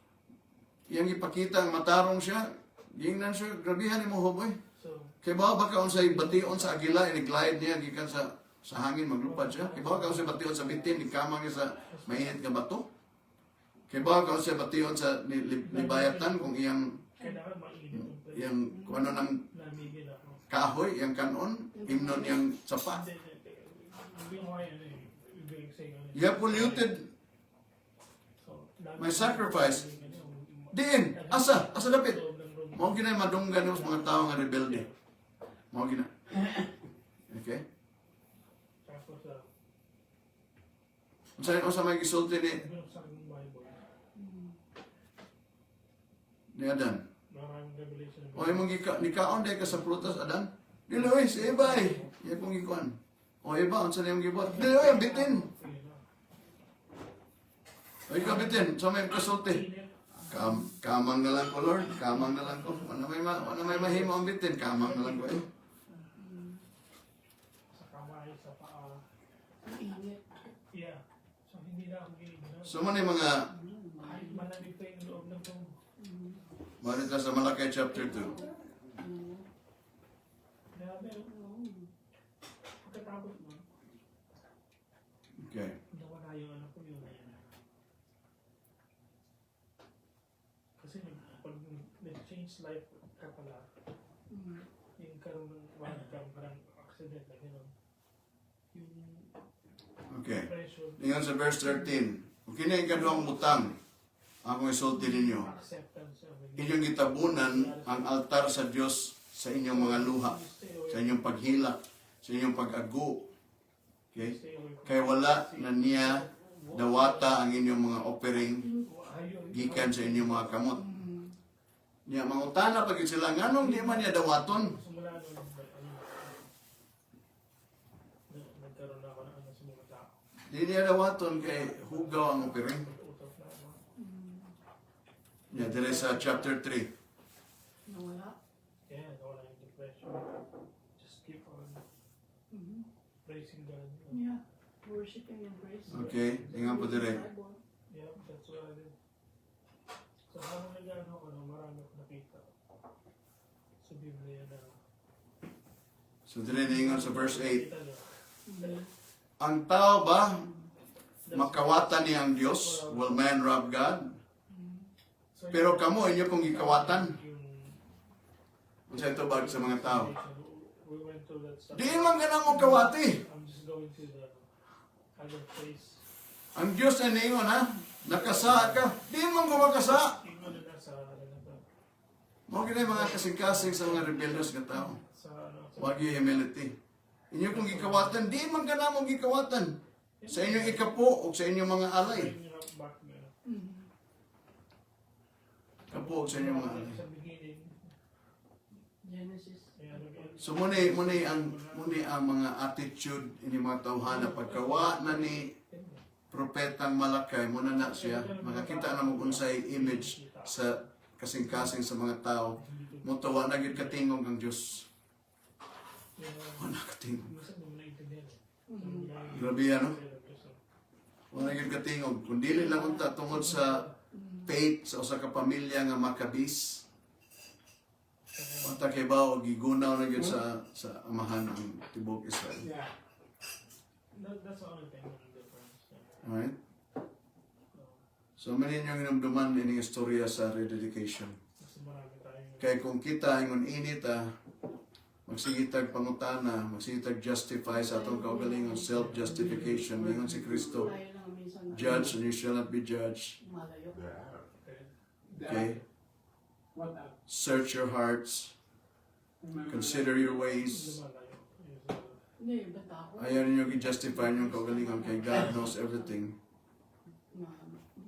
yang ipakita ang matarong siya. Gingnan siya, grabihan ni mo Job eh. So, Kaya ba ka unsay bation sa agila, ini-glide niya, gikan sa hangin, maglupad siya. Kaya ba ka unsay bation sa bitin, ikamang niya sa mainit nga bato. Kaya ba ka unsay bation sa libayatan kung iyang kailangan mainit yung place. yang kung ano ng Namigil ako. kahoy, yang kanon, imnon yang sapa. Hindi mo kaya ano eh. Ibig sa'yo ano. You have polluted So, my sacrifice. Diin, asa dapit. Mao gina madunggan ng mga tao nga rebelde. Mao gina. Okay? Tapos, Unsa may gisulti binuksan yung Bible. ni Adan? Maraming revelation. O imong nikaon day ka sa prutas Adan? Dili oy, si Eva eh. Iya kong gikuan. O Eva, unsa na imong gibuat? Dili oy, ang bitin. O ikaw bitin, sa may kasulti. Kamang na lang ko, Lord. Kamang na lang ko. Ano may mahimo ang bitin? Kamang na lang ko eh. Sa kamay, sa paa. Ang init. Yeah. So, hindi na ako giniginom. So man yung mga Kahit malamig pa yung loob ng room. marita sa Malakay chapter 2. Grabe. Pagkatapos mo, Okay. nawala yung anak ko yun. Kasi pag nag-change life ka pala, yung karoon ng parang accident na gano'n. Yung Okay. depression, Ingon sa verse 13. Kung kini ang kaduhang butang, akong isulti ninyo. acceptance of it. Inyong gitabunan ang altar sa Dios sa inyong mga luha, sa inyong paghila, sa inyong pag-ago. Okay? Kaya wala na niya dawata ang inyong mga offering gikan sa inyong mga kamot. Niya mangutana pag sila nganong di man niya dawaton. Simula nung nagkaroon ako ng ano sa mga tao. Di niya dawaton kay hugaw ang offering. Utot na ako. Niya dire sa chapter 3. Nawala. Yeah, nawala yung depression. Just keep on praising God. Yeah. Worshiping and praise. Okay, tingnan po dire. Yeah, that's what I did. So habang nag-ano ko, marami akong nakita sa Biblia na So dire ningon sa verse 8. kita na. Ang tao ba makawatan niya ang Dios? Will man rob God? So, Pero kamo inyo pong gikawatan. yung Unsa ito bag sa mga tao? we went to that stuff. Di man ganang mo kawati. I'm just going to the other place. Ang Dios na ningon ha, nakasa ka. Di man ko makasa. Tingnan na sa ano to. Mao gid mga kasing-kasing sa mga rebellious nga tao. Sa ano sa Wag yung humility. Inyo kung gikawatan, di man kana mo gikawatan. Sa inyong ikapo o sa inyong mga alay. yung back na. Kapo o sa inyong mga alay. Sa beginning, Genesis. ayan again. So muni ang mga attitude ini mga tawhana pagkawa na ni propetang Malakay muna na siya makakita na mo unsay image sa kasing-kasing sa mga tao mutawa na gid katingog ang Dios. Wala katingog. Minsan mo naintindihan. Grabe ano? Wala gid katingog. Kun dili lang unta tungod sa faith sa usa ka pamilya nga Maccabees. Unta kay ba og gigunaw na gyud sa amahan ang tibuok Israel. Yeah. That's the only thing the difference. Alright? So manin yung inumduman ining istorya sa rededication. Kasi marami tayong Kay kung kita ingon init magsigitag pangutana, magsigitag justify sa atong kaugalingon self-justification ingon si Kristo. Layo lang minsan. Judge and you shall not be judged. Malayo. Okay? What else? Search your hearts. Consider your ways. lumalayo. Hindi, bata ako. Ayaw ninyo i-justify yung kaugalingon kay God knows everything.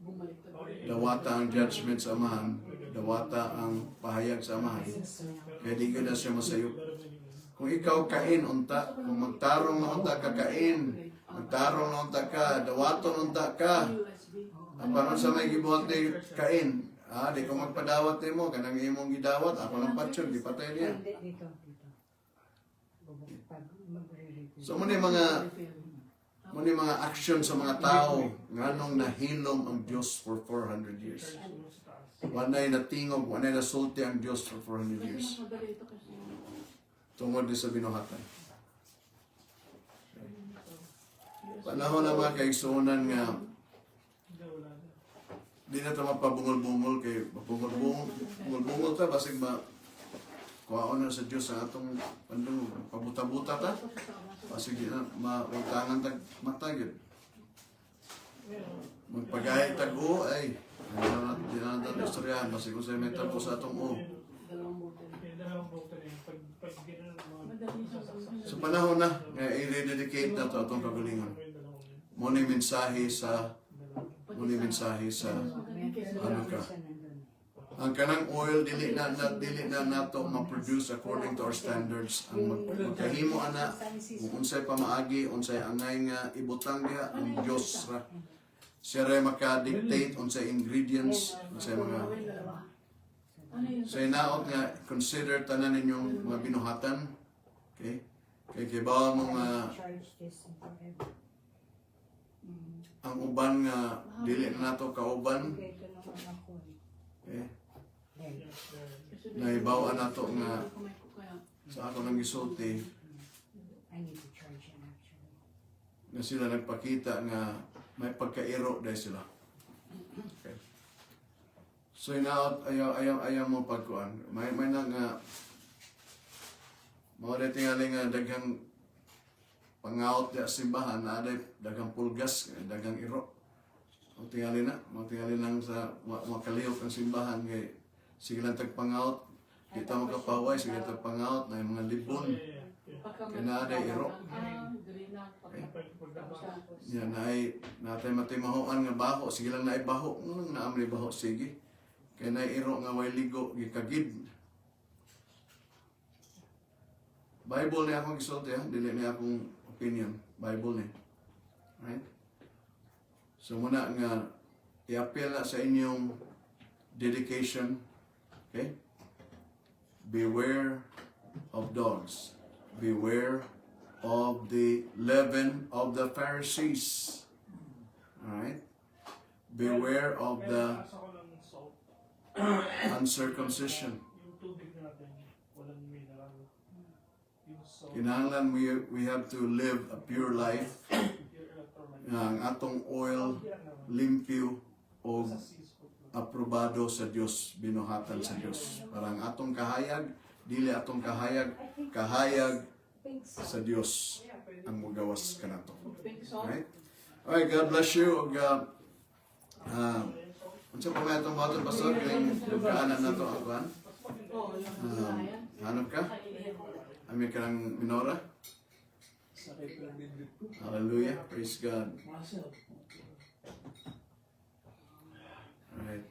Bumalik na. Dawata ang judgment sa amahan. Dawata ang pahayag sa amahan. Kaya di ko na siya masayop. Kung ikaw kain, unta. Kung magtarong na unta ka, kain. Magtarong na unta ka. Dawaton unta ka. Ang paano sa may gibuhat ni kain. Di ko magpadawat ni mo. Kanang imong gidawat. Ako ng patsyon. Di patay niya. So muna mga action sa mga tao nganong nahilom ang Diyos for 400 years. Wanay natingog, wanay nasulti ang Diyos for 400 years. Tungod din sa binuhatan. Panahon na mga kaigsunan nga di na ito mapabungol-bungol kay mapabungol-bungol ta basig kuhaon na sa Diyos ang atong pandung pabuta-buta ta. Basig na mautangan tag mata gyud. Magpagay tag o ay di na natin istoryahan basig kung sa may tabo sa atong o. Sa panahon na nga i-rededicate na to atong kagalingon. Muna mensahe sa ano ka. Ang kanang oil dili na nato ma-produce according to our standards. Ang magkahimo ana kung unsay pamaagi, unsay angay nga ibutang diha ang Dios ra. Siya ray maka-dictate unsay ingredients, unsay mga say naot nga consider tanan ninyong mga binuhatan. Okay? Kay kibawa mo nga ang uban nga dili na nato kauban. Okay? Naibawa na to nga sa ako nang gisulti na sila nagpakita nga may pagkairo dahil sila. Okay. So inaot ayaw mo pagkuan. May na nga mao dai tingali nga daghang pangaot sa simbahan na aday daghang pulgas, daghang iro. Mao tingali lang sa makalihok ang simbahan kay sige lang tagpangaot, kita makapaway, sige lang tagpangaot na yung mga libon. Kaya na aday iro. Yan na ay natay matimahoan nga baho, sige lang na ay baho, nung naamli baho, sige. Kaya na iro nga way ligo, gikagid. Bible niya akong gisulti ha, dili niya akong opinion. Bible niya. Right? So muna nga, i-appeal na sa inyong dedication. Okay? Beware of dogs. Beware of the leaven of the Pharisees. Alright? Beware of the uncircumcision. Yung tubig natin, walang mineral. Yung salt, Kinahanglan we have to live a pure life. your electrolyte. Ang atong oil limpyo o aprobado sa Dios, binuhatan sa Dios. Parang atong kahayag, dili atong kahayag sa Dios ang mugawas kanato. Right? Okay, God bless you. Unsa pa may atong baton pastor kay dugaanan nato ang kuan? Hanap ka? Ami ka ng minora? Hallelujah. Praise God. Alright.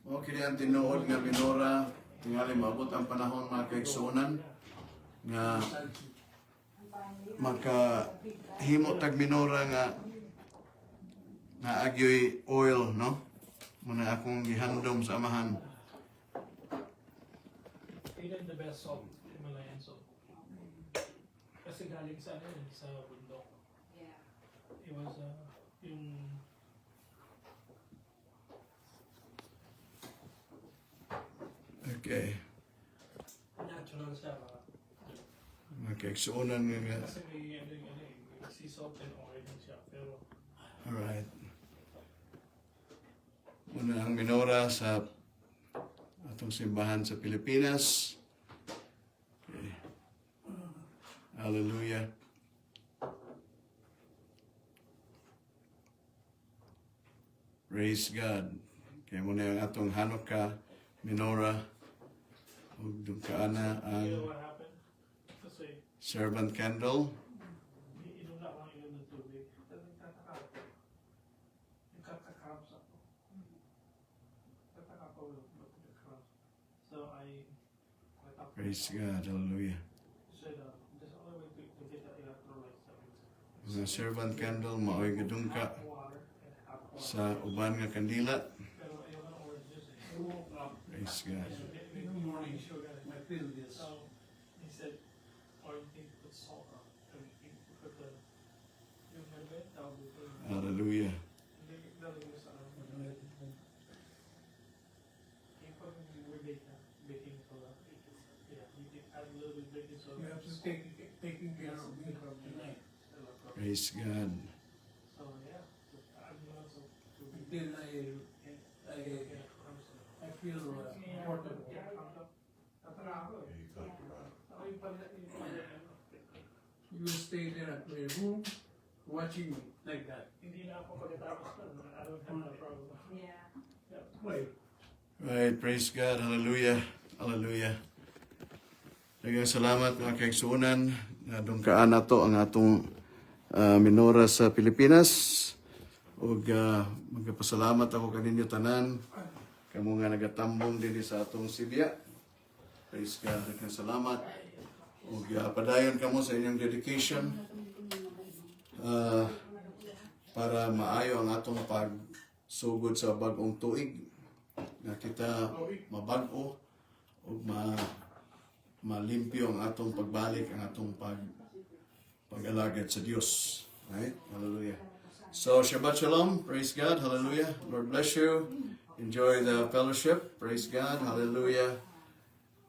Okay ang tinuod nga minora, tingali maabot ang panahon mga kaigsunan nga makahimo tag minora nga agyoy oil, no? Muna akong gihandom sa amahan. Even the best salt, Himalayan salt. Kasi galing sa ano yun, sa bundok. It was yung Okay. natural siya. Kaigsunan nga. Kasi may sea salt and oil din siya. Pero Alright. Muna ang minora sa atong simbahan sa Pilipinas. Okay. Hallelujah. Praise God. Kaya muna ang atong Hanukkah, minora, ug dugkaana you know ang what happened? Kasi servant candle. problem with the cross. So I talked to Praise God. Hallelujah. said there's only way to get the electrolytes. Mga servant candle, maoy gadungka Hot water and hot water. sa uban nga kandila. Pero ayaw na orange juice eh. I woke up Praise God. in the morning, I feel this. So he said, or you can put salt on. And you can put the yung herbet, tawag dito. Hallelujah. Lalagay mo sa ano. Yung pag baking soda. Yeah, you can add a little bit baking soda. You have to taking care of me from tonight Praise God. So yeah, add lots of until I feel comfortable. You will stay there at my room watching me like that. Hindi na ako pagkatapos na. I don't have that problem. Yeah. Wait. Right, praise God. Hallelujah. Hallelujah. Daghang salamat mga kaigsuonan na dungkaan nato ang atong minora sa Pilipinas. Ug magpasalamat ako kaninyo tanan kamo nga nagatambong dinhi sa atong Sibya. Praise God. Daghang salamat. Ug padayon kamo sa inyong dedication para maayo ang atong pagsugod sa bag-ong tuig na kita mabag-o o malimpyo ang atong pagbalik, ang atong pag-alagad sa Dios. Right? Hallelujah. So, Shabbat Shalom. Praise God. Hallelujah. Lord bless you. Enjoy the fellowship. Praise God. Hallelujah.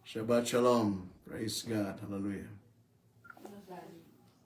Shabbat Shalom. Praise God. Hallelujah.